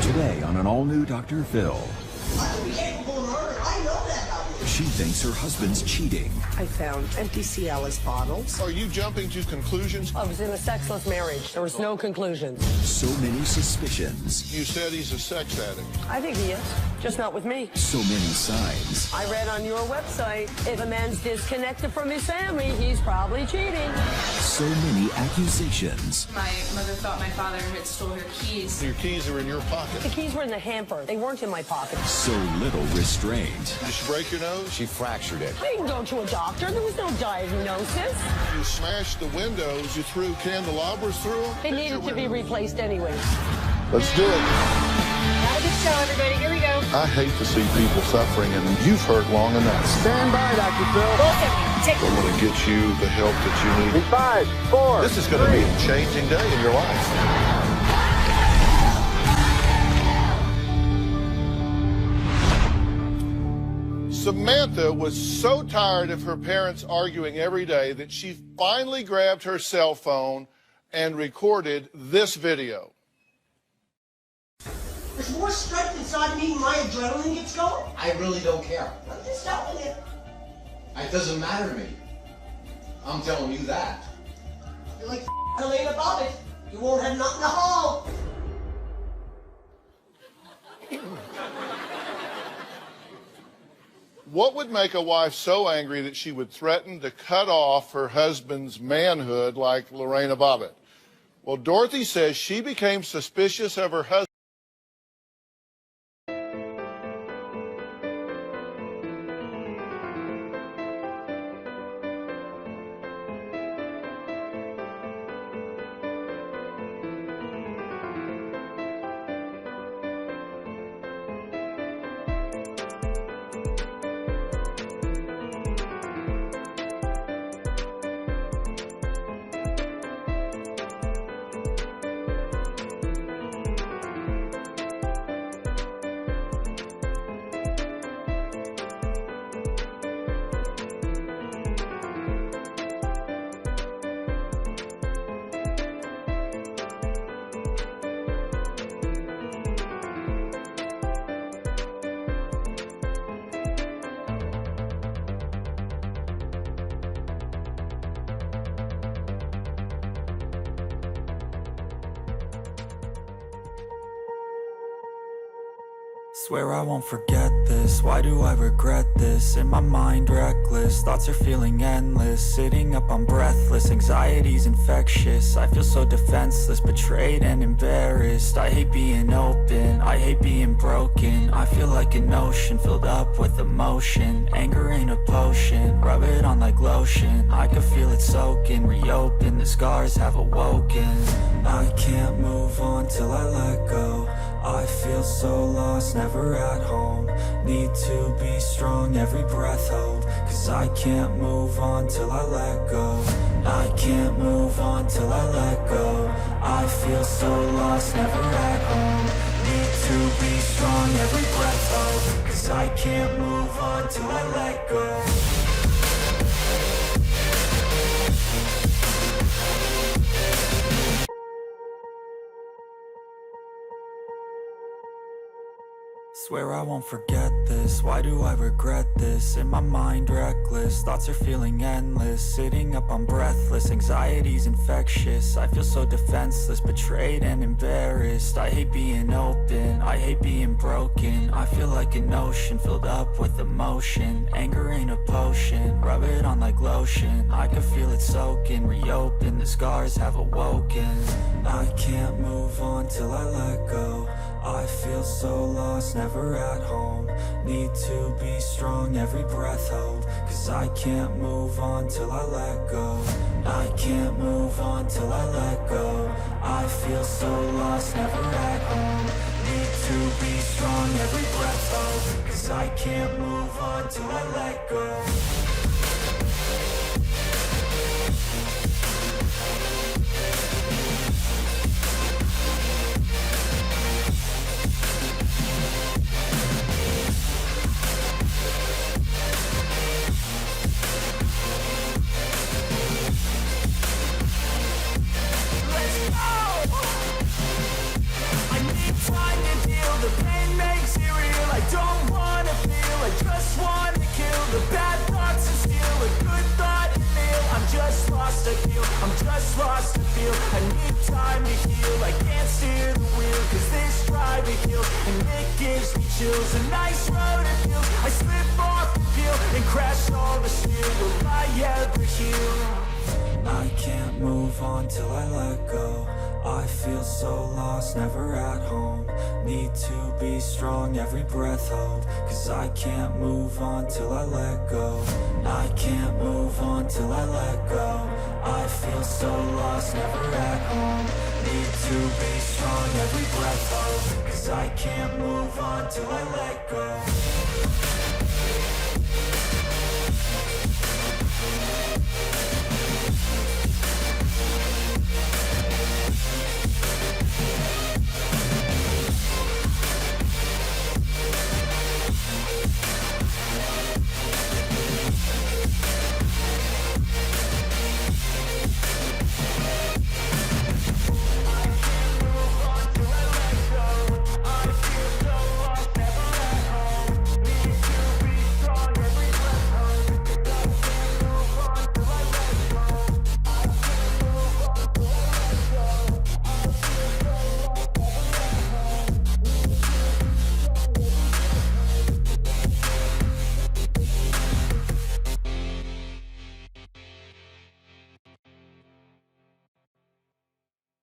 Today on an all-new Dr. Phil. I'm capable of murder. I know that about you. She thinks her husband's cheating. I found empty Cialis bottles. Are you jumping to conclusions? I was in a sexless marriage. There was no conclusions. So many suspicions. You said he's a sex addict. I think he is, just not with me. So many signs. I read on your website, if a man's disconnected from his family, he's probably cheating. So many accusations. My mother thought my father had stole her keys. Your keys are in your pocket. The keys were in the hamper. They weren't in my pocket. So little restraint. Did she break your nose? She fractured it. I didn't go to a doctor. There was no diagnosis. You smashed the windows. You threw candelabras through them. They needed to be replaced anyway. Let's do it. Have a good show, everybody. Here we go. I hate to see people suffering, and you've hurt long enough. Stand by, Dr. Phil. Both of you, take I want to get you the help that you need. In 5, 4. This is going to be a changing day in your life. Samantha was so tired of her parents arguing every day that she finally grabbed her cell phone and recorded this video. There's more strength inside me when my adrenaline gets going. I really don't care. I'm just telling you. It doesn't matter to me. I'm telling you that. You're like Helena Bobbitt. You won't have nothing to haul. What would make a wife so angry that she would threaten to cut off her husband's manhood like Lorena Bobbitt? Well, Dorothy says she became suspicious of her husband. Swear I won't forget this, why do I regret this? In my mind reckless, thoughts are feeling endless. Sitting up, I'm breathless, anxiety's infectious. I feel so defenseless, betrayed and embarrassed. I hate being open, I hate being broken. I feel like an ocean filled up with emotion. Anger ain't a potion, rub it on like lotion. I can feel it soaking, reopen, the scars have awoken. I can't move on till I let go. I feel so lost, never at home. Need to be strong, every breath hold. Cause I can't move on till I let go. I can't move on till I let go. I feel so lost, never at home. Need to be strong, every breath hold. Cause I can't move on till I let go. Swear I won't forget this, why do I regret this? In my mind reckless, thoughts are feeling endless. Sitting up, I'm breathless, anxiety's infectious. I feel so defenseless, betrayed and embarrassed. I hate being open, I hate being broken. I feel like an ocean filled up with emotion. Anger ain't a potion, rub it on like lotion. I can feel it soaking, reopen, the scars have awoken. I can't move on till I let go. I feel so lost, never at home. Need to be strong, every breath hold. Cause I can't move on till I let go. I can't move on till I let go. I feel so lost, never at home. Need to be strong, every breath hold. Cause I can't move on till I let go. Time to just lost the feel. I need time to heal, I can't steer the wheel, cause this drive it kills, and it gives me chills. A nice road it feels, I slip off the peel and crash all the steel. Will I ever heal? I can't move on till I let go. I feel so lost, never at home. Need to be strong, every breath hold, cause I can't move on till I let go. I can't move on till I let go. I feel so lost, never at home. Need to be strong, every breath hold, cause I can't move on till I let go.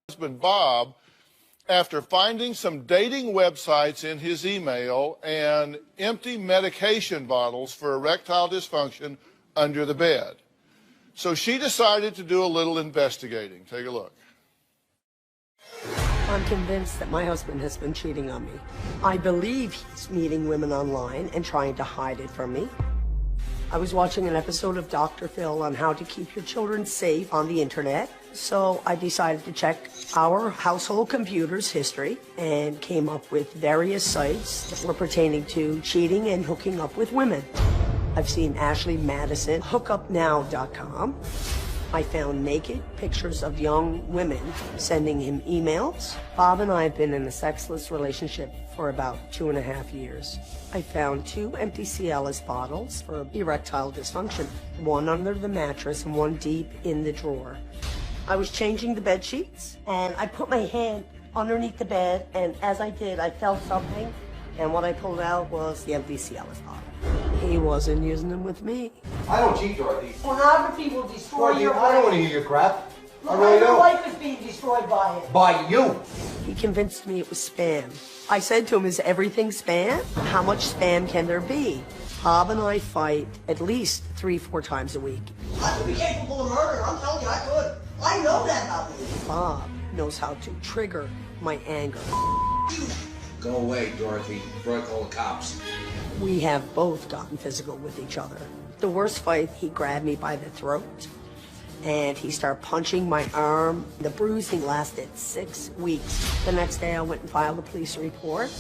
Husband Bob, after finding some dating websites in his email and empty medication bottles for erectile dysfunction under the bed. So she decided to do a little investigating. Take a look. I'm convinced that my husband has been cheating on me. I believe he's meeting women online and trying to hide it from me. I was watching an episode of Dr. Phil on how to keep your children safe on the internet. So I decided to check our household computer's history and came up with various sites that were pertaining to cheating and hooking up with women. I've seen Ashley Madison, hookupnow.com. I found naked pictures of young women sending him emails. Bob and I have been in a sexless relationship for about 2.5 years. I found 2 empty Cialis bottles for erectile dysfunction, one under the mattress and one deep in the drawer. I was changing the bed sheets and I put my hand underneath the bed, and as I did, I felt something, and what I pulled out was the empty Cialis bottle. He wasn't using them with me. I don't cheat, Dorothy. Pornography will destroy Dorothy, your I don't want to brain. hear your crap. I Look really how your don't. life is being destroyed by it. By you. He convinced me it was spam. I said to him, is everything spam? How much spam can there be? Bob and I fight at least 3-4 times a week. I could be capable of murder. I'm telling you, I could. I know that about me. Bob knows how to trigger my anger. Go away, Dorothy, before I call the cops. We have both gotten physical with each other. The worst fight, he grabbed me by the throat and he started punching my arm. The bruising lasted 6 weeks. The next day I went and filed a police report.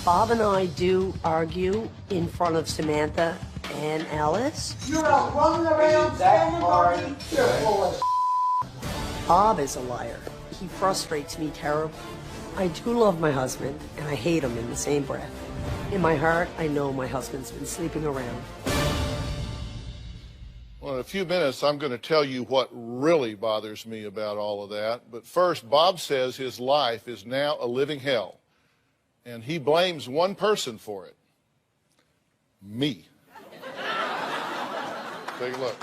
Bob and I do argue in front of Samantha and Alice. You're out running around, spending money. You're full of Bob is a liar. He frustrates me terribly. I do love my husband, and I hate him in the same breath. In my heart, I know my husband's been sleeping around. Well, in a few minutes, I'm going to tell you what really bothers me about all of that. But first, Bob says his life is now a living hell, and he blames one person for it. Me. Take a look.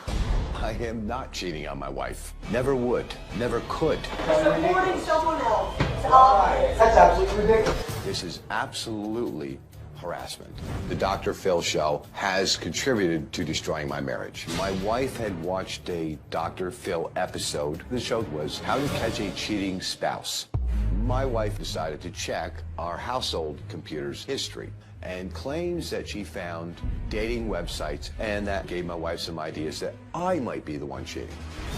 I am not cheating on my wife. Never would. Never could. supporting someone else. It's obvious. That's absolutely ridiculous. This is absolutely harassment. The Dr. Phil Show has contributed to destroying my marriage. My wife had watched a Dr. Phil episode. The show was How to Catch a Cheating Spouse. My wife decided to check our household computer's history and claims that she found dating websites, and that gave my wife some ideas that I might be the one cheating.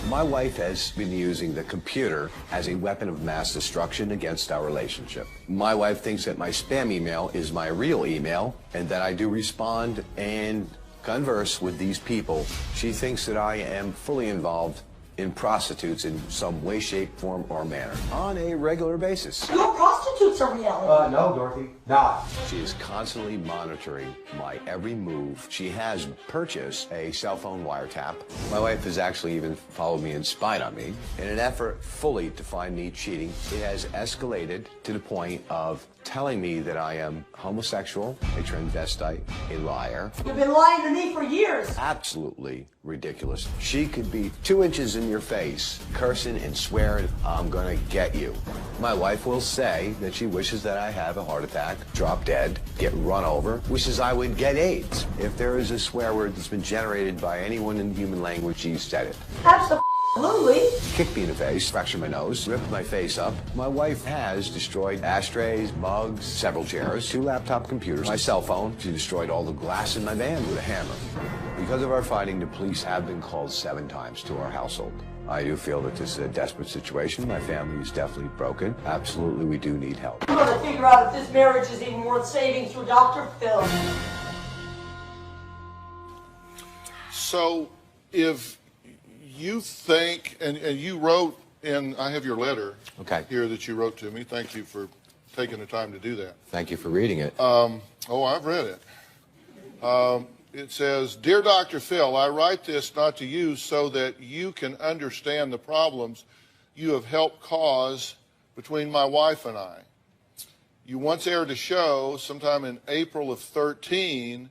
My wife has been using the computer as a weapon of mass destruction against our relationship. My wife thinks that my spam email is my real email and that I do respond and converse with these people. She thinks that I am fully involved in prostitutes in some way, shape, form, or manner on a regular basis. Your prostitutes are reality. No, Dorothy, not. She is constantly monitoring my every move. She has purchased a cell phone wiretap. My wife has actually even followed me and spied on me. In an effort fully to find me cheating, it has escalated to the point of telling me that I am homosexual, a transvestite, a liar. You've been lying to me for years. Absolutely ridiculous. She could be 2 inches in your face, cursing and swearing, I'm gonna get you. My wife will say that she wishes that I have a heart attack, drop dead, get run over, wishes I would get AIDS. If there is a swear word that's been generated by anyone in human language, she said it. Absolutely. Kicked me in the face, fractured my nose, ripped my face up. My wife has destroyed ashtrays, mugs, several chairs, 2 laptop computers, my cell phone. She destroyed all the glass in my van with a hammer. Because of our fighting, the police have been called 7 times to our household. I do feel that this is a desperate situation. My family is definitely broken. Absolutely, we do need help. I'm gonna figure out if this marriage is even worth saving through Dr. Phil. So, if you think, and you wrote in, I have your letter here that you wrote to me. Thank you for taking the time to do that. Thank you for reading it. Oh, I've read it. It says, Dear Dr. Phil, I write this not to you so that you can understand the problems you have helped cause between my wife and I. You once aired a show sometime in April of 13.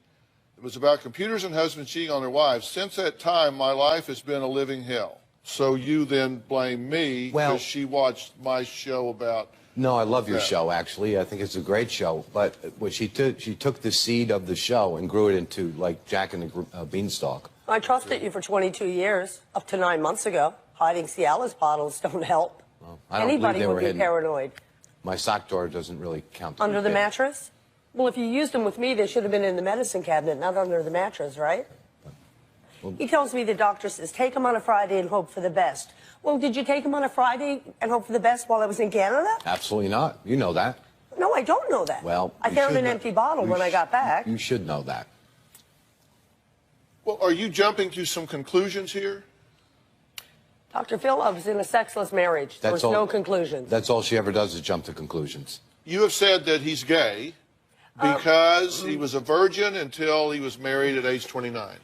It was about computers and husbands cheating on their wives. Since that time, my life has been a living hell. So you then blame me because she watched my show about... No, I love your show, actually. I think it's a great show. But what she took the seed of the show and grew it into, like, Jack and the Beanstalk. I trusted you for 22 years, up to 9 months ago. Hiding Cialis bottles don't help. Well, I don't Anybody believe they would were be hidden. paranoid. My sock drawer doesn't really count. Under the mattress? Well, if you used them with me, they should have been in the medicine cabinet, not under the mattress, right? Well, he tells me the doctor says, take them on a Friday and hope for the best. Well, did you take them on a Friday and hope for the best while I was in Canada? Absolutely not. You know that. No, I don't know that. Well, I found an empty bottle when I got back. You should know that. Well, are you jumping to some conclusions here? Dr. Phil, I was in a sexless marriage. There was no conclusions. That's all she ever does is jump to conclusions. You have said that he's gay because he was a virgin until he was married at age 29.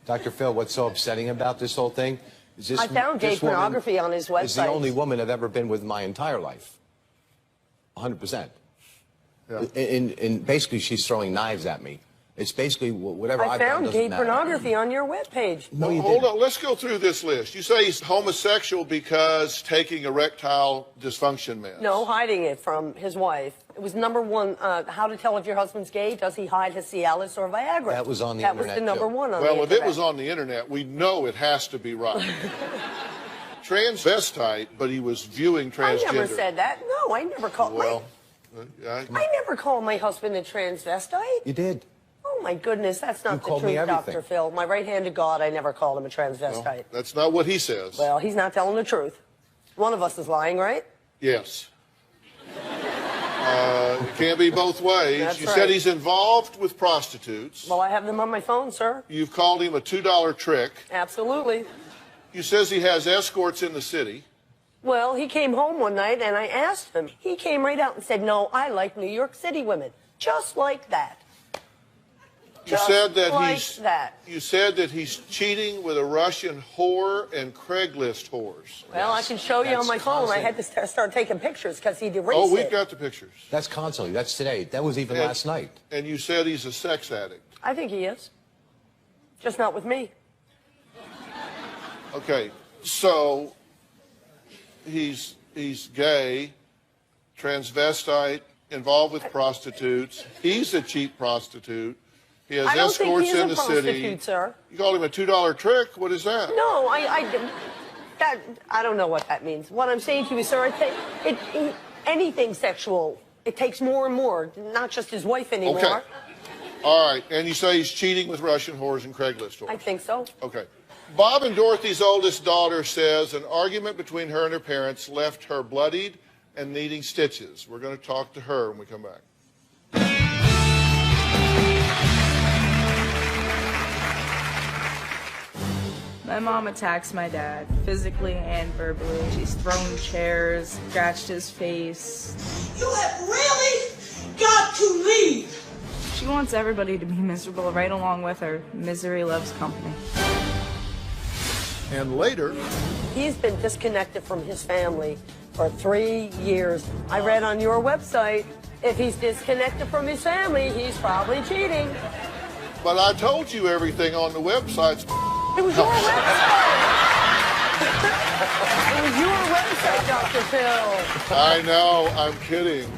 Dr. Phil, what's so upsetting about this whole thing is this... I found gay pornography on his website. It's the only woman I've ever been with my entire life. 100%. Yeah. And basically, she's throwing knives at me. It's basically whatever I've done I found doesn't gay matter. pornography on your webpage. No, you Hold didn't. on, let's go through this list. You say he's homosexual because taking erectile dysfunction meds. No, hiding it from his wife. It was #1, how to tell if your husband's gay. Does he hide his Cialis or Viagra? That was on the That internet, was the #1 on the Well, internet. if it was on the internet, we know it has to be right. Transvestite, but he was viewing transgender. I never said that. No, I never called I never called my husband a transvestite. You did. Oh, my goodness, that's not You the called me truth, everything. Dr. Phil. My right hand to God, I never called him a transvestite. Well, that's not what he says. Well, he's not telling the truth. One of us is lying, right? Yes. It can't be both ways. That's you right. said he's involved with prostitutes. Well, I have them on my phone, sir. You've called him a $2 trick. Absolutely. You says he has escorts in the city. Well, he came home one night, and I asked him. He came right out and said, no, I like New York City women. Just like that. You said that like that. You said that he's cheating with a Russian whore and Craigslist whores. Well, I can show you on my phone. I had to start taking pictures because he'd erased Oh, we've it. got the pictures. That's constantly. That's today. That was even last night. And you said he's a sex addict. I think he is. Just not with me. Okay, so he's gay, transvestite, involved with prostitutes. He's a cheap prostitute. He has I don't think escorts he's in a the city. prostitute, sir. You called him a $2 trick? What is that? No, I don't know what that means. What I'm saying to you, sir, anything sexual, it takes more and more, not just his wife anymore. Okay. All right, and you say he's cheating with Russian whores and Craigslist whores. I think so. Okay. Bob and Dorothy's oldest daughter says an argument between her and her parents left her bloodied and needing stitches. We're going to talk to her when we come back. My mom attacks my dad, physically and verbally. She's thrown chairs, scratched his face. You have really got to leave. She wants everybody to be miserable right along with her. Misery loves company. And later, He's been disconnected from his family for 3 years. I read on your website, if he's disconnected from his family, he's probably cheating. but I told you everything on the websites. It was your website. It was your website, Dr. Phil. I know, I'm kidding.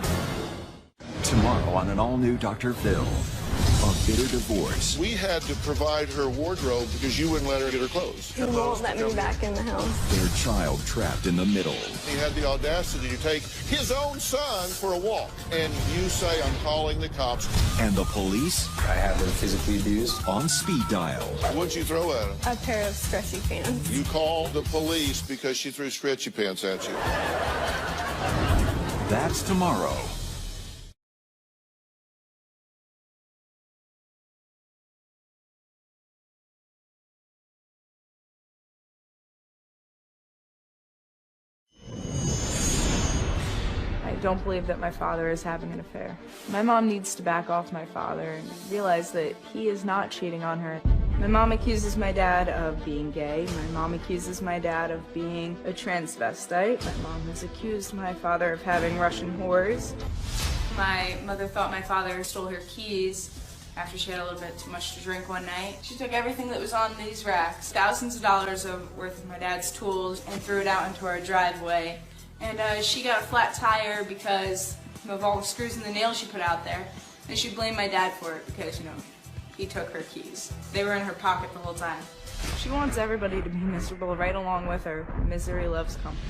Tomorrow on an all-new Dr. Phil. A bitter divorce. We had to provide her wardrobe because you wouldn't let her get her clothes. He won't let me back in the house. Their child trapped in the middle. He had the audacity to take his own son for a walk. And you say, I'm calling the cops. And the police? I have been physically abused. On speed dial. What'd you throw at him? A pair of stretchy pants. You called the police because she threw stretchy pants at you. That's tomorrow. I don't believe that my father is having an affair. My mom needs to back off my father and realize that he is not cheating on her. My mom accuses my dad of being gay. My mom accuses my dad of being a transvestite. My mom has accused my father of having Russian whores. My mother thought my father stole her keys after she had a little bit too much to drink one night. She took everything that was on these racks, thousands of dollars worth of my dad's tools, and threw it out into our driveway. And she got a flat tire because of all the screws and the nails she put out there. And she blamed my dad for it because, you know, he took her keys. They were in her pocket the whole time. She wants everybody to be miserable right along with her. Misery loves company.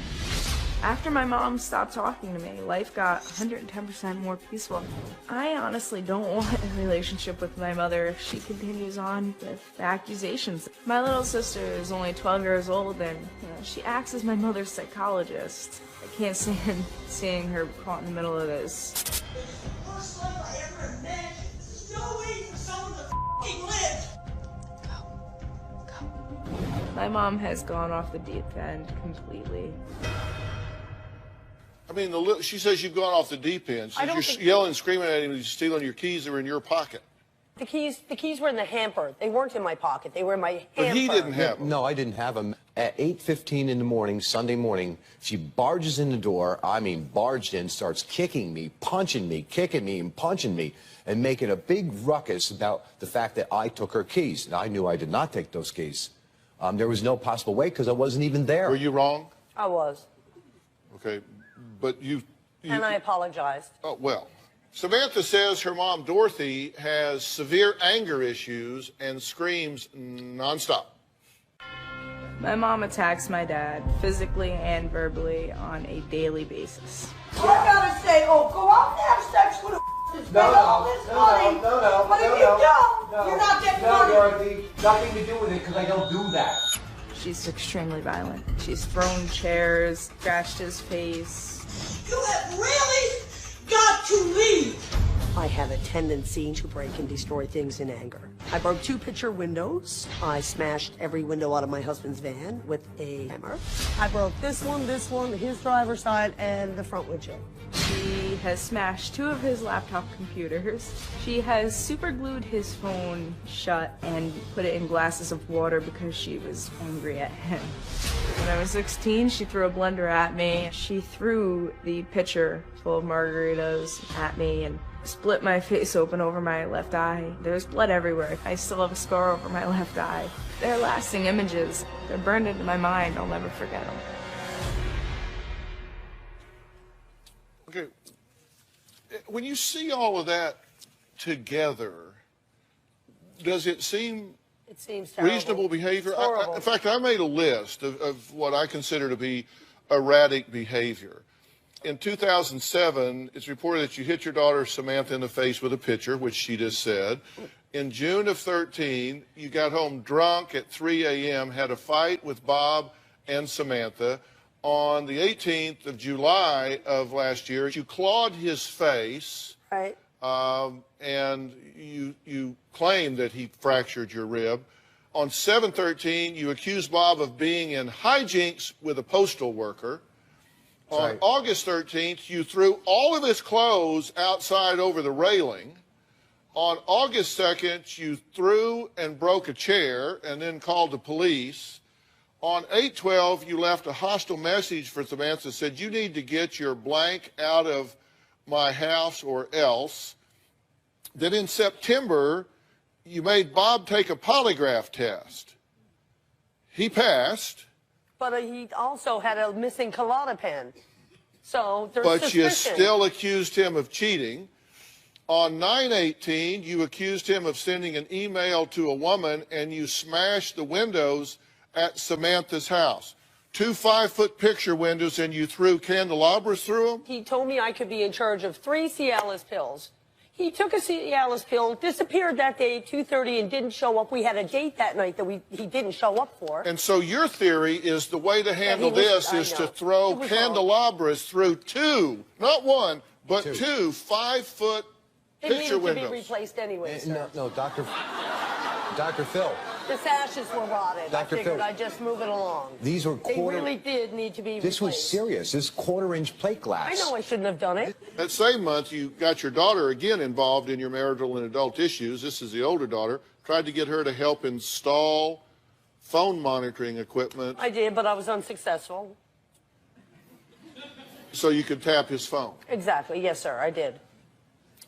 After my mom stopped talking to me, life got 110% more peaceful. I honestly don't want a relationship with my mother if she continues on with the accusations. My little sister is only 12 years old and she acts as my mother's psychologist. I can't stand seeing her caught in the middle of this. This is the worst life I ever imagined. There's no way for someone to f***ing live. My mom has gone off the deep end completely. I mean, she says you've gone off the deep end. I don't You're think- yelling, screaming at him, he's stealing your keys that were in your pocket. The keys were in the hamper. They weren't in my pocket. They were in my hamper. But he didn't have them. No, I didn't have them. At 8:15 in the morning, Sunday morning, she barges in the door, I mean barged in, starts kicking me, punching me, kicking me, and punching me, and making a big ruckus about the fact that I took her keys. And I knew I did not take those keys. There was no possible way because I wasn't even there. Were you wrong? I was. Okay, but you And I apologized. Oh, well. Samantha says her mom, Dorothy, has severe anger issues and screams nonstop. My mom attacks my dad physically and verbally on a daily basis. You gotta say, oh, go out and have sex with a and spend all this money. But if you don't, you're not getting money. Dorothy, nothing to do with it because I don't do that. She's extremely violent. She's thrown chairs, scratched his face. You have really got to leave. I have a tendency to break and destroy things in anger. I broke 2 picture windows. I smashed every window out of my husband's van with a hammer. I broke this one, his driver's side, and the front windshield. She has smashed 2 of his laptop computers. She has super glued his phone shut and put it in glasses of water because she was angry at him. When I was 16, she threw a blender at me. She threw the pitcher full of margaritas at me and split my face open over my left eye. There's blood everywhere. I still have a scar over my left eye. They're lasting images. They're burned into my mind. I'll never forget them. Okay, when you see all of that together, does it seem It seems terrible. reasonable behavior? It's horrible. In fact, I made a list of what I consider to be erratic behavior. In 2007, it's reported that you hit your daughter Samantha in the face with a pitcher, which she just said. In June of 13, you got home drunk at 3 a.m., had a fight with Bob and Samantha. On the 18th of July of last year, you clawed his face. Right. And you claim that he fractured your rib. On 7/13, you accused Bob of being in hijinks with a postal worker. On August 13th, you threw all of his clothes outside over the railing. On August 2nd, you threw and broke a chair and then called the police. On 8/12, you left a hostile message for Samantha that said, you need to get your blank out of my house or else. Then in September, you made Bob take a polygraph test. He passed. But he also had a missing colada pen. So there's But suspicion. you still accused him of cheating. On 9/18, you accused him of sending an email to a woman, and you smashed the windows at Samantha's house. 2 5-foot picture windows, and you threw candelabras through them? He told me I could be in charge of 3 Cialis pills. He took a Cialis pill, disappeared that day at 2:30 and didn't show up. We had a date that night that he didn't show up for. And so your theory is the way to handle this is to throw candelabras through 2, not 1, but 2 5-foot picture windows. It needed to be replaced anyway, sir. No, Dr. Phil. The sashes were rotted. Dr. I figured Phil. I'd just move it along. These were They really did need to be replaced. This was serious. This quarter-inch plate glass. I know I shouldn't have done it. That same month, you got your daughter again involved in your marital and adult issues. This is the older daughter. Tried to get her to help install phone monitoring equipment I did, but I was unsuccessful. so you could tap his phone. Exactly. Yes, sir, I did.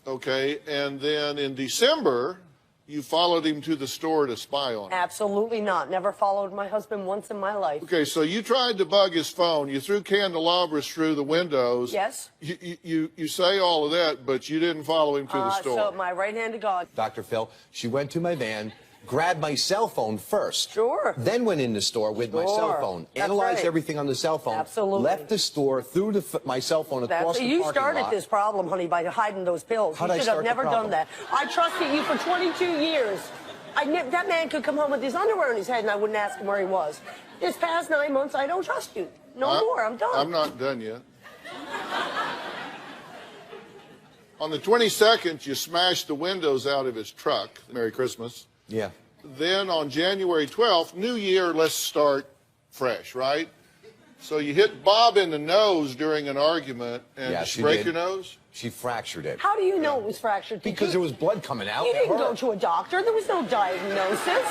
Okay, and then in December, you followed him to the store to spy on him. Absolutely not. Never followed my husband once in my life. Okay, so you tried to bug his phone. You threw candelabras through the windows. Yes. You say all of that, but you didn't follow him to the store. So my right hand to God. Dr. Phil, she went to my van, grabbed my cell phone first. Sure. Then went in the store with my cell phone, That's analyzed right. everything on the cell phone. Absolutely. Left the store, threw my cell phone across the You parking started lot. this problem, honey, by hiding those pills. How'd You I should have start the never done problem? that. I trusted you for 22 years. That man could come home with his underwear on his head and I wouldn't ask him where he was. This past 9 months, I don't trust you. No more. I'm done. I'm not done yet. On the 22nd, you smashed the windows out of his truck. Merry Christmas. Yeah. Then on January 12th, New Year, let's start fresh, right? So you hit Bob in the nose during an argument, and Yeah, did she she break did. your nose? She fractured it. How do you know it was fractured? Because there was blood coming out. You It didn't hurt. go to a doctor. There was no diagnosis.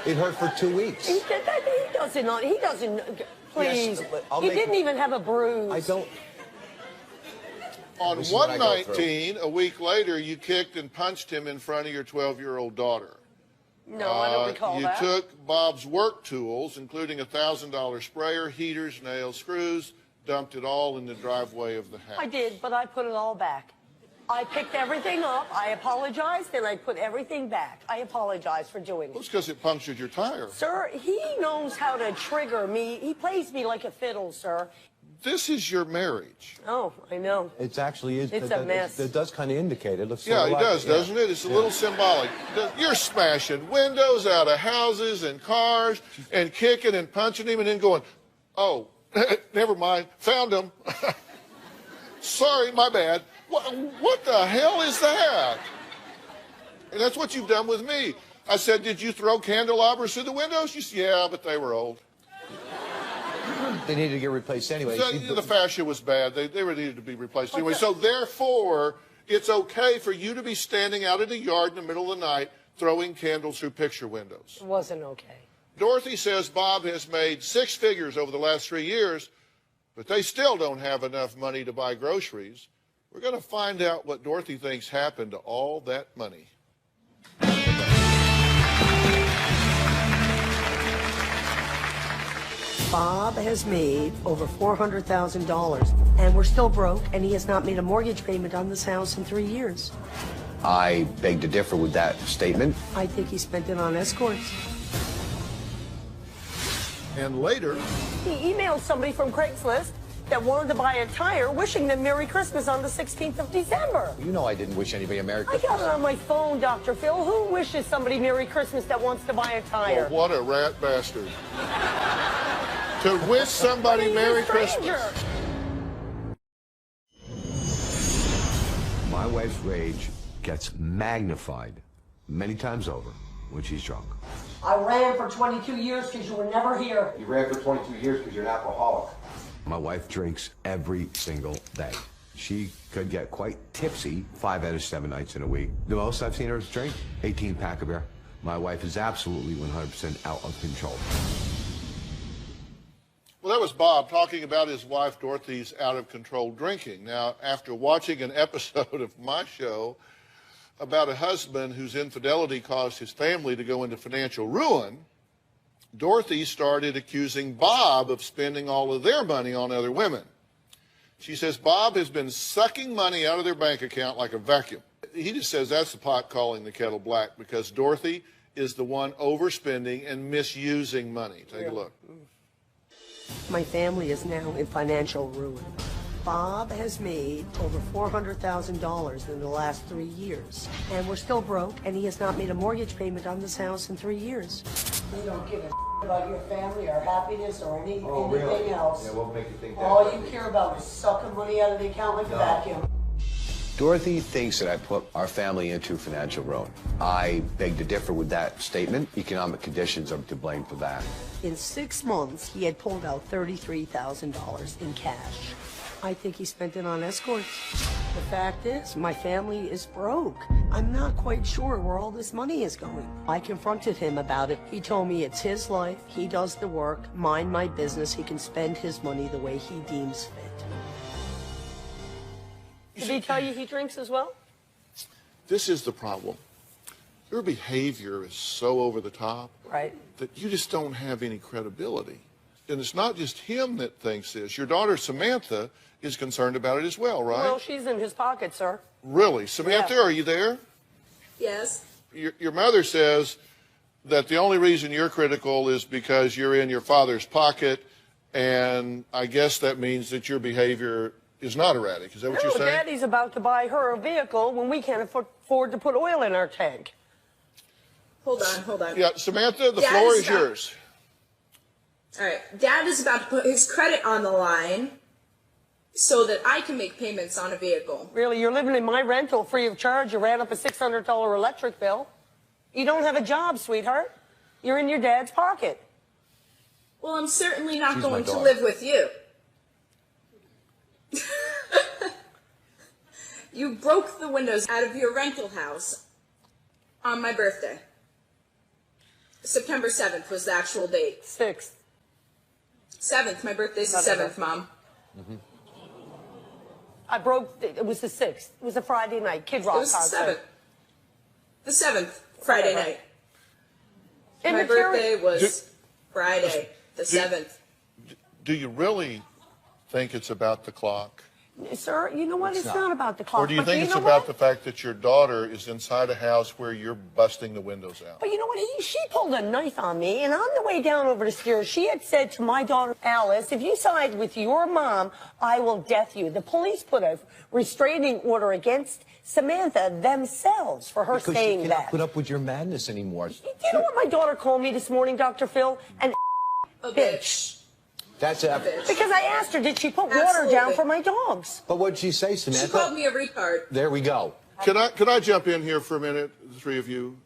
It hurt for 2 weeks. He doesn't, please. He didn't even have a bruise. I don't. On This is what I go through. 1/19, a week later, you kicked and punched him in front of your 12-year-old daughter. No, I don't recall that. You took Bob's work tools, including a $1,000 sprayer, heaters, nails, screws, dumped it all in the driveway of the house. I did, but I put it all back. I picked everything up, I apologized, and I put everything back. I apologize for doing Well, it. it's because it punctured your tire. Sir, he knows how to trigger me. He plays me like a fiddle, sir. This is your marriage. Oh, I know. It actually is. It's a mess. It does kind of indicate it. Looks Yeah, sort it of does, like, doesn't it? It's a little symbolic. You're smashing windows out of houses and cars and kicking and punching him and then going, oh, never mind, found him. Sorry, my bad. What the hell is that? And that's what you've done with me. I said, did you throw candelabras through the windows? You said, yeah, but they were old. They needed to get replaced anyway. So, the fascia was bad. They needed to be replaced anyway. So therefore, it's okay for you to be standing out in the yard in the middle of the night throwing candles through picture windows. It wasn't okay. Dorothy says Bob has made 6 figures over the last 3 years, but they still don't have enough money to buy groceries. We're going to find out what Dorothy thinks happened to all that money. Bob has made over $400,000, and we're still broke, and he has not made a mortgage payment on this house in 3 years. I beg to differ with that statement. I think he spent it on escorts. And later, He emailed somebody from Craigslist that wanted to buy a tire, wishing them Merry Christmas on the 16th of December. You know I didn't wish anybody a Merry I Christmas. got it on my phone, Dr. Phil. Who wishes somebody Merry Christmas that wants to buy a tire? well, what a rat bastard. To wish somebody He's a Merry stranger. Christmas. My wife's rage gets magnified many times over when she's drunk. I ran for 22 years because you were never here. You ran for 22 years because you're an alcoholic. My wife drinks every single day. She could get quite tipsy 5 out of 7 nights in a week. The most I've seen her drink, 18-pack of beer. My wife is absolutely 100% out of control. Well, that was Bob talking about his wife Dorothy's out-of-control drinking. Now, after watching an episode of my show about a husband whose infidelity caused his family to go into financial ruin, Dorothy started accusing Bob of spending all of their money on other women. She says Bob has been sucking money out of their bank account like a vacuum. He just says that's the pot calling the kettle black because Dorothy is the one overspending and misusing money. Take a look. My family is now in financial ruin. Bob has made over $400,000 in the last 3 years, and we're still broke, and he has not made a mortgage payment on this house in 3 years. You don't give a about your family or happiness or anything else. Yeah, what make you think that? All you care about is sucking money out of the account like a vacuum. Dorothy thinks that I put our family into financial ruin. I beg to differ with that statement. Economic conditions are to blame for that. In 6 months, he had pulled out $33,000 in cash. I think he spent it on escorts. The fact is, my family is broke. I'm not quite sure where all this money is going. I confronted him about it. He told me it's his life, he does the work, mind my business, he can spend his money the way he deems fit. Did he tell you he drinks as well? This is the problem. Your behavior is so over the top Right. that you just don't have any credibility. And it's not just him that thinks this. Your daughter, Samantha, is concerned about it as well, right? Well, she's in his pocket, sir. Really? Samantha, Yeah. are you there? Yes. Your mother says that the only reason you're critical is because you're in your father's pocket, and I guess that means that your behavior is not erratic. Is that what you're saying? Daddy's about to buy her a vehicle when we can't afford to put oil in our tank. Hold on. Yeah, Samantha, the Dad floor is is about- yours. All right. Dad is about to put his credit on the line so that I can make payments on a vehicle. Really, you're living in my rental free of charge. You ran up a $600 electric bill. You don't have a job, sweetheart. You're in your dad's pocket. Well, I'm certainly not She's going my to daughter. live with you. You broke the windows out of your rental house on my birthday. September 7th was the actual date. 6th. 7th. My birthday's the 7th, Mom. It was the 6th. It was a Friday night, Kid It Rock was the concert. 7th. The 7th, Friday Whatever. night. My birthday was Friday, the 7th. Do you really think it's about the clock? Sir, you know what? It's not about the clock. Or do you but think it's know about what? the fact that your daughter is inside a house where you're busting the windows out? But you know what? She pulled a knife on me, and on the way down over the stairs, she had said to my daughter, Alice, if you side with your mom, I will death you. The police put a restraining order against Samantha themselves for her Because saying she cannot that. put up with your madness anymore. Do you know what my daughter called me this morning, Dr. Phil? An A bitch. That's A a... bitch. Because I asked her, did she put water Absolutely. down for my dogs? But what did she say, Samantha? She called me a retard. There we go. Can I jump in here for a minute, the three of you?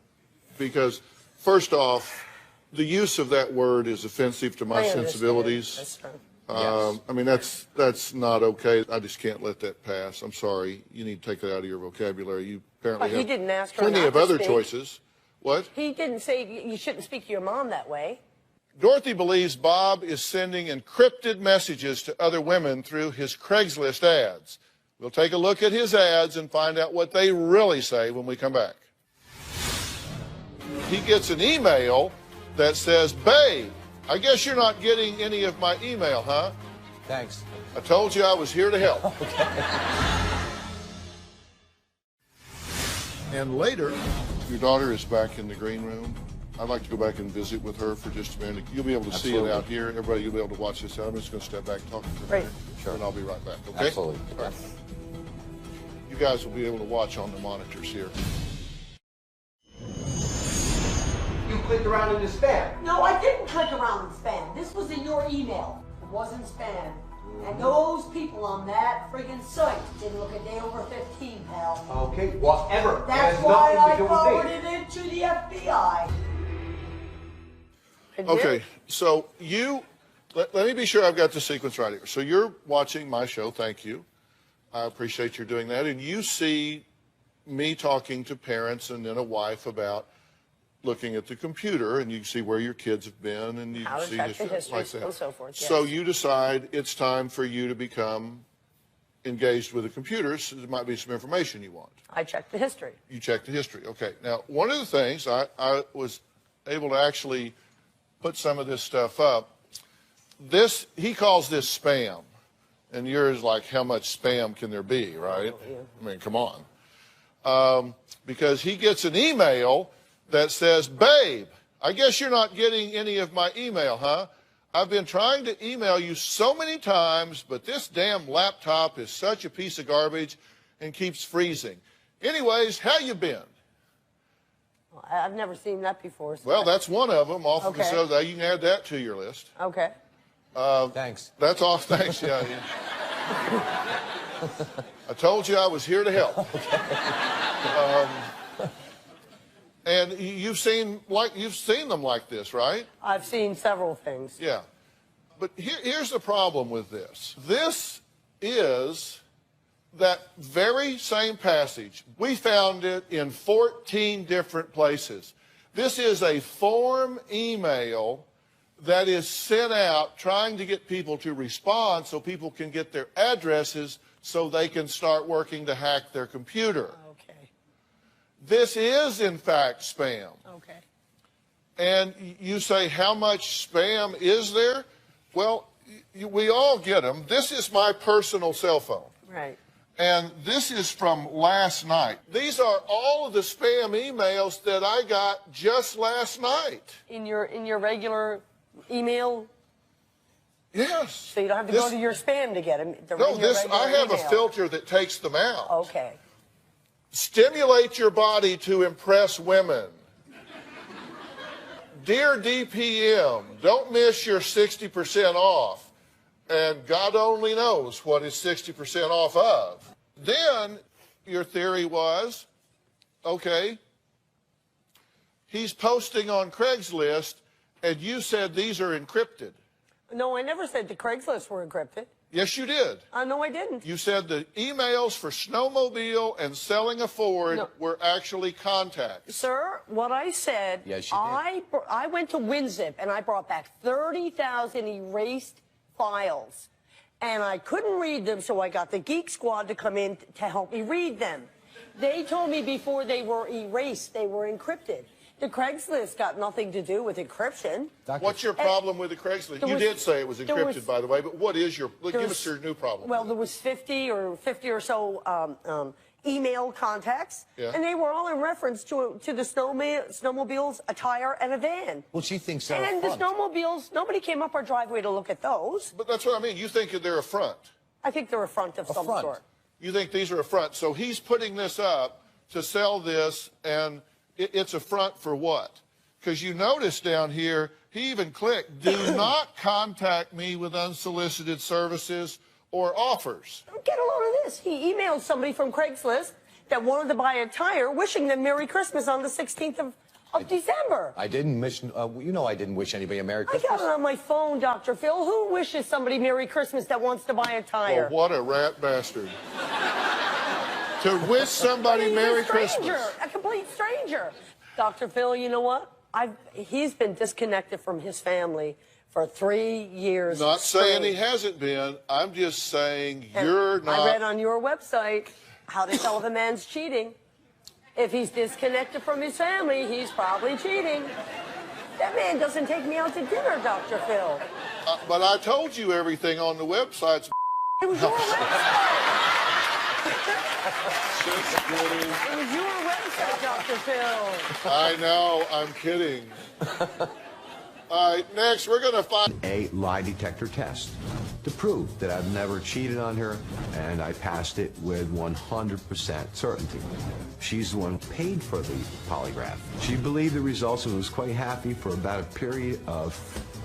Because first off, the use of that word is offensive to my I understand. sensibilities. That's true. Yes. I mean, that's not okay. I just can't let that pass. I'm sorry. You need to take that out of your vocabulary. You apparently But he have didn't ask her plenty not of to other speak. choices. What? He didn't say you shouldn't speak to your mom that way. Dorothy believes Bob is sending encrypted messages to other women through his Craigslist ads. We'll take a look at his ads and find out what they really say when we come back. He gets an email that says, "Babe, I guess you're not getting any of my email, huh? Thanks. I told you I was here to help." And later, your daughter is back in the green room. I'd like to go back and visit with her for just a minute. You'll be able to see it Absolutely. out here. Everybody, you'll be able to watch this out. I'm just going to step back and talk for a Great. minute, Sure. and I'll be right back, okay? Absolutely. All right. You guys will be able to watch on the monitors here. You clicked around in the spam. No, I didn't click around in spam. This was in your email. It wasn't spam. And those people on that friggin' site didn't look a day over 15, pal. Okay, whatever. That's It has why nothing I to do with me. forwarded it to the FBI. Okay, so let me be sure I've got the sequence right here. So you're watching my show, thank you. I appreciate you doing that. And you see me talking to parents and then a wife about looking at the computer, and you can see where your kids have been, and you can see the history like that. and so forth. Yes. So you decide it's time for you to become engaged with the computers. So there might be some information you want. I checked the history. You check the history. Okay. Now, one of the things I was able to actually put some of this stuff up. He calls this spam, and yours like, how much spam can there be, right? Yeah. I mean, come on. Because he gets an email that says, babe, I guess you're not getting any of my email, huh? I've been trying to email you so many times, but this damn laptop is such a piece of garbage and keeps freezing. Anyways, how you been? I've never seen that before. So well, that's one of them. Off of the Okay. show. You can add that to your list. Okay. Thanks. That's all. Thanks. Yeah. I told you I was here to help. And you've seen them like this, right? I've seen several things. Yeah. But here's the problem with this. This is that very same passage. We found it in 14 different places. This is a form email that is sent out trying to get people to respond so people can get their addresses so they can start working to hack their computer. Okay. This is, in fact, spam. Okay. And you say, how much spam is there? Well, we all get them. This is my personal cell phone. Right. And this is from last night. These are all of the spam emails that I got just last night. In your regular email? Yes. So you don't have to go to your spam to get them. No, I have a filter that takes them out. Okay. Stimulate your body to impress women. Dear DPM, don't miss your 60% off. And God only knows what is 60% off of. Then your theory was, okay, he's posting on Craigslist, and you said these are encrypted. No, I never said the Craigslist were encrypted. Yes, you did. No, I didn't. You said the emails for Snowmobile and selling a Ford were actually contacts. Sir, what I said, yes, you did. I went to WinZip and I brought back 30,000 erased files. And I couldn't read them, so I got the Geek Squad to come in to help me read them. They told me before they were erased, they were encrypted. The Craigslist got nothing to do with encryption. What's your problem with the Craigslist? You did say it was encrypted, by the way, but what is give us your new problem? Well, there was 50 or so email contacts, and they were all in reference to the snowmobiles, a tire, and a van. Well, she thinks they're And the snowmobiles, nobody came up our driveway to look at those. But that's what I mean. You think they're a front. I think they're a front of some sort. You think these are a front. So he's putting this up to sell this, and it's a front for what? Because you notice down here, he even clicked, do not contact me with unsolicited services or offers. Get a load of this. He emailed somebody from Craigslist that wanted to buy a tire, wishing them Merry Christmas on the 16th of December. I didn't wish, I didn't wish anybody a Merry Christmas. I got it on my phone, Dr. Phil. Who wishes somebody Merry Christmas that wants to buy a tire? Well, what a rat bastard. To wish somebody Merry Christmas. A complete stranger. Dr. Phil, you know what? He's been disconnected from his family for 3 years. Not saying he hasn't been. I'm just saying you're not. I read on your website how to tell if a man's cheating. If he's disconnected from his family, he's probably cheating. That man doesn't take me out to dinner, Dr. Phil. But I told you everything on the website. It was your website. It was your website, Dr. Phil. I know, I'm kidding. All right, next we're going to find a lie detector test to prove that I've never cheated on her, and I passed it with 100% certainty. She's the one who paid for the polygraph. She believed the results and was quite happy for about a period of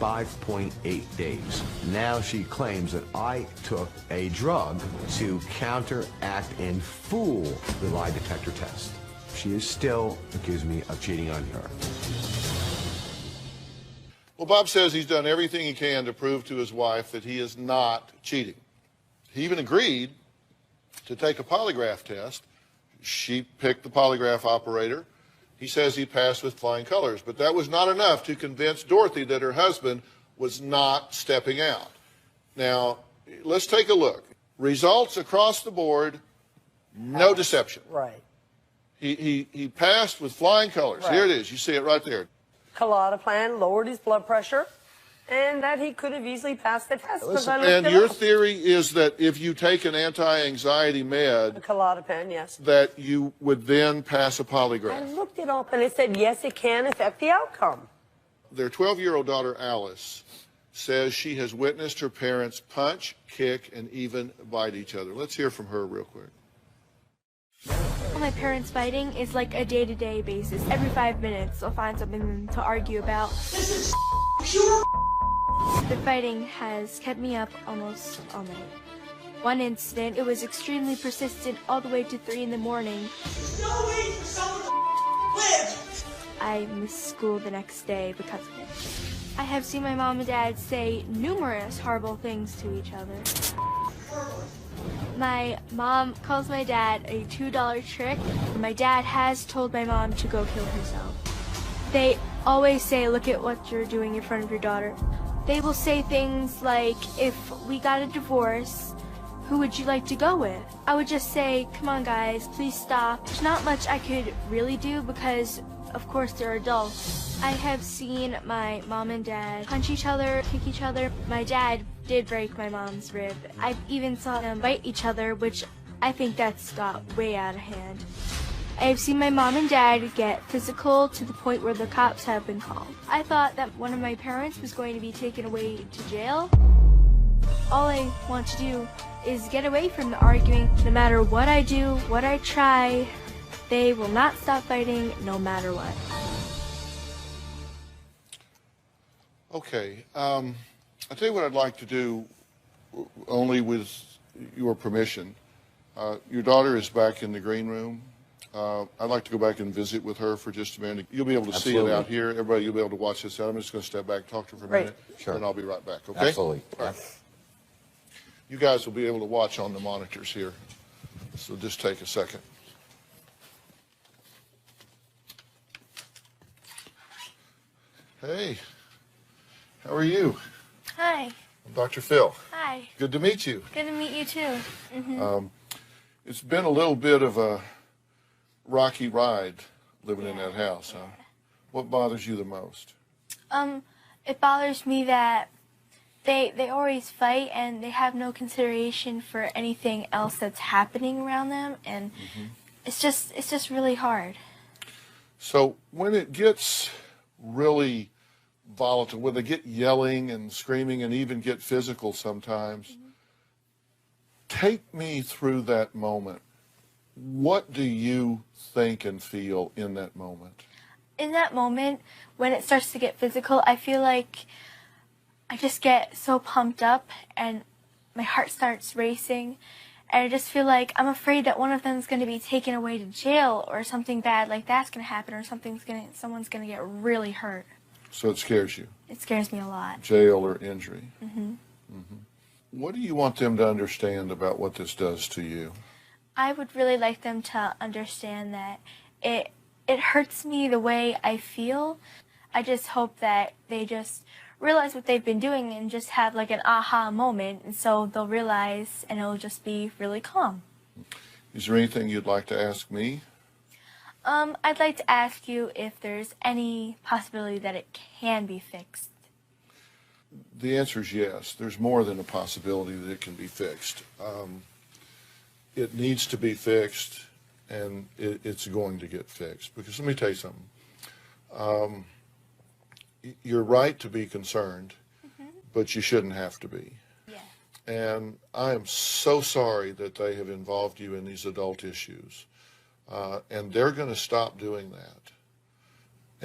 5.8 days. Now she claims that I took a drug to counteract and fool the lie detector test. She is still accusing me of cheating on her. Well, Well, Bob says he's done everything he can to prove to his wife that he is not cheating. He even agreed to take a polygraph test. She picked the polygraph operator. He says he passed with flying colors, but that was not enough to convince Dorothy that her husband was not stepping out. Now, let's take a look. Results across the board, no deception. Right. He passed with flying colors. Right. Here it is. You see it right there. Klonopin lowered his blood pressure, and that he could have easily passed the test. Listen, and your theory is that if you take an anti-anxiety med, Klonopin, yes. that you would then pass a polygraph. I looked it up, and it said, yes, it can affect the outcome. Their 12-year-old daughter, Alice, says she has witnessed her parents punch, kick, and even bite each other. Let's hear from her real quick. My parents fighting is like a day-to-day basis. Every 5 minutes, I'll find something to argue about. The fighting has kept me up almost all night. One incident, it was extremely persistent all the way to 3 in the morning. No way for someone to live. I missed school the next day because of it. I have seen my mom and dad say numerous horrible things to each other. My mom calls my dad a $2 trick. My dad has told my mom to go kill herself. They always say, look at what you're doing in front of your daughter. They will say things like, if we got a divorce, who would you like to go with? I would just say, come on guys, please stop. There's not much I could really do because, of course, they're adults. I have seen my mom and dad punch each other, kick each other. My dad did break my mom's rib. I've even saw them bite each other, which I think that's got way out of hand. I've seen my mom and dad get physical to the point where the cops have been called. I thought that one of my parents was going to be taken away to jail. All I want to do is get away from the arguing. No matter what I do, what I try, they will not stop fighting no matter what. Okay. I'll tell you what I'd like to do, only with your permission. Your daughter is back in the green room. I'd like to go back and visit with her for just a minute. You'll be able to see it out here. Everybody, you'll be able to watch this out. I'm just going to step back, talk to her for a minute, Sure. and I'll be right back, okay? Absolutely. All right. You guys will be able to watch on the monitors here, so just take a second. Hey, how are you? Hi. I'm Dr. Phil. Hi. Good to meet you. Good to meet you too. Mm-hmm. It's been a little bit of a rocky ride living in that house, huh? What bothers you the most? It bothers me that they always fight and they have no consideration for anything else that's happening around them, and it's just really hard. So when it gets really volatile, when they get yelling and screaming and even get physical sometimes, take me through that moment. What do you think and feel in that moment? In that moment, when it starts to get physical, I feel like I just get so pumped up and my heart starts racing, and I just feel like I'm afraid that one of them is going to be taken away to jail, or something bad like that's going to happen, or someone's going to get really hurt. So it scares you? It scares me a lot. Jail or injury? What do you want them to understand about what this does to you? I would really like them to understand that it hurts me the way I feel. I just hope that they just realize what they've been doing and just have like an aha moment, and so they'll realize and it'll just be really calm. Is there anything you'd like to ask me? I'd like to ask you if there's any possibility that it can be fixed. The answer is yes. There's more than a possibility that it can be fixed. It needs to be fixed, and it's going to get fixed. Because let me tell you something. You're right to be concerned, but you shouldn't have to be. Yeah. And I am so sorry that they have involved you in these adult issues. And they're going to stop doing that.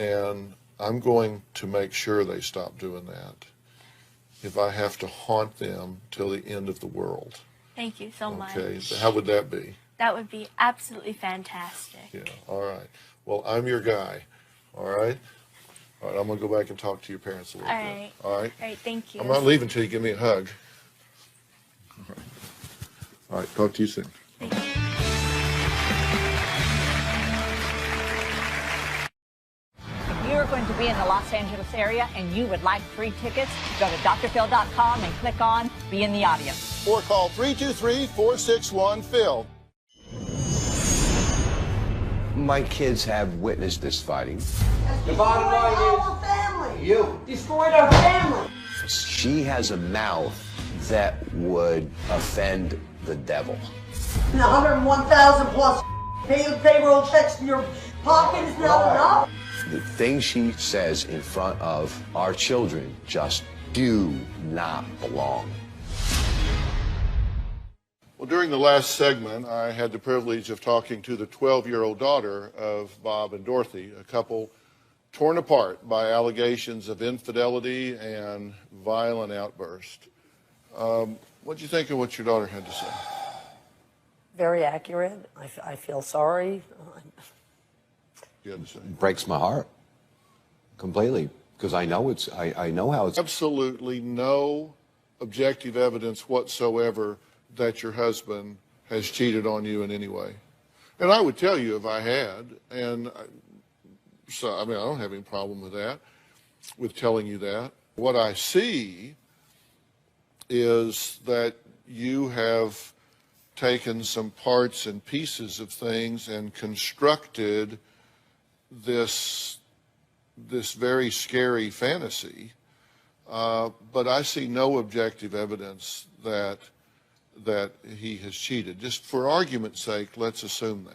And I'm going to make sure they stop doing that if I have to haunt them till the end of the world. Thank you so much. Okay, so how would that be? That would be absolutely fantastic. Yeah, all right. Well, I'm your guy, all right? All right, I'm going to go back and talk to your parents a little bit. All right? All right, thank you. I'm not leaving until you give me a hug. All right, talk to you soon. If you are going to be in the Los Angeles area and you would like free tickets, go to drphil.com and click on Be in the Audience. Or call 323-461-PHIL. My kids have witnessed this fighting. The bottom line is, our family. you. Destroyed our family. She has a mouth that would offend the devil. 101,000 plus payroll checks in your pocket is not enough. The things she says in front of our children just do not belong. Well, during the last segment, I had the privilege of talking to the 12-year-old daughter of Bob and Dorothy, a couple torn apart by allegations of infidelity and violent outburst. What do you think of what your daughter had to say? Very accurate. I feel sorry. You had to say? It breaks my heart completely because I know I know how it's. Absolutely no objective evidence whatsoever that your husband has cheated on you in any way. And I would tell you if I had, and so, I mean, I don't have any problem with that, with telling you that. What I see is that you have taken some parts and pieces of things and constructed this very scary fantasy, but I see no objective evidence that he has cheated. Just for argument's sake, let's assume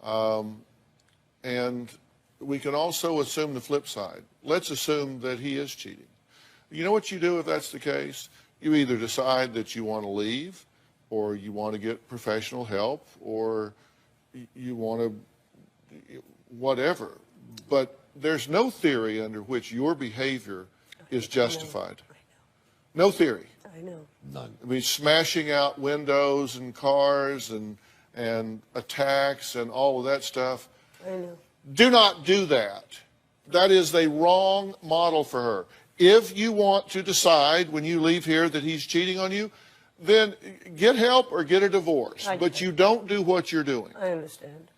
that. And we can also assume the flip side. Let's assume that he is cheating. You know what you do if that's the case? You either decide that you want to leave, or you want to get professional help, or you want to whatever. But there's no theory under which your behavior is justified. No theory. I know. None. I mean, smashing out windows and cars and attacks and all of that stuff. I know. Do not do that. That is the wrong model for her. If you want to decide when you leave here that he's cheating on you, then get help or get a divorce. But you don't do what you're doing. I understand.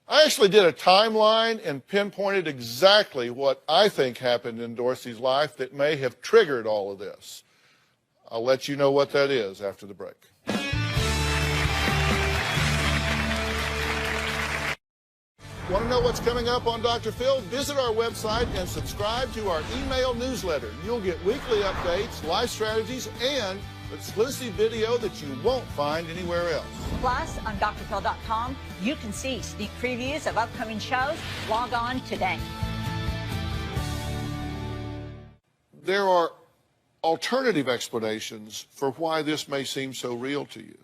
I actually did a timeline and pinpointed exactly what I think happened in Dorothy's life that may have triggered all of this. I'll let you know what that is after the break. Want to know what's coming up on Dr. Phil? Visit our website and subscribe to our email newsletter. You'll get weekly updates, life strategies, and exclusive video that you won't find anywhere else. Plus, on drphil.com, you can see sneak previews of upcoming shows. Log on today. There are alternative explanations for why this may seem so real to you.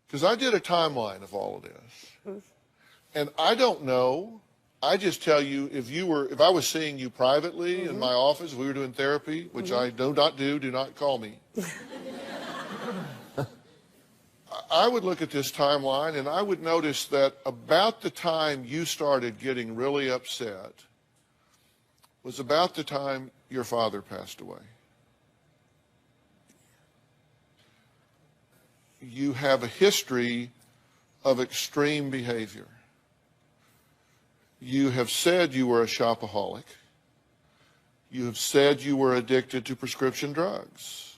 Because I did a timeline of all of this. And I don't know. I just tell you, if I was seeing you privately in my office, if we were doing therapy, which I do not call me. I would look at this timeline and I would notice that about the time you started getting really upset was about the time your father passed away. You have a history of extreme behavior. You have said you were a shopaholic. You have said you were addicted to prescription drugs.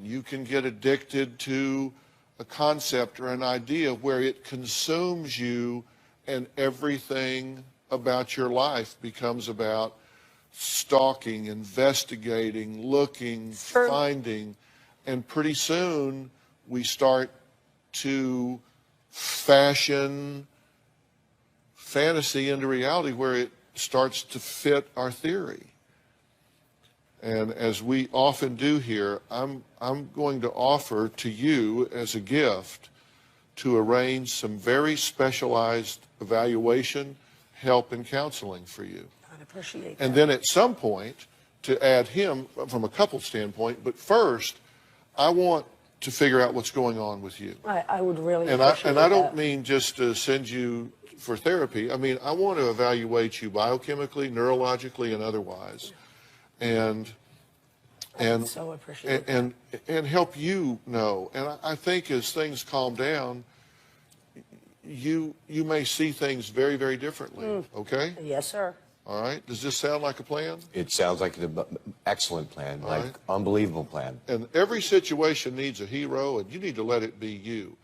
You can get addicted to a concept or an idea where it consumes you and everything about your life becomes about stalking, investigating, looking, finding, and pretty soon we start to fashion fantasy into reality where it starts to fit our theory. And as we often do here, I'm going to offer to you as a gift to arrange some very specialized evaluation, help, and counseling for you. I'd appreciate that. And then at some point to add him from a couple standpoint, but first I want to figure out what's going on with you. I would really and appreciate I don't that. mean just to send you for therapy, I mean, I want to evaluate you biochemically, neurologically, and otherwise, and so appreciate and help you know. And I think as things calm down, you may see things very, very differently. Okay? Yes, sir. All right. Does this sound like a plan? It sounds like an excellent plan, All like right. unbelievable plan. And every situation needs a hero, and you need to let it be you.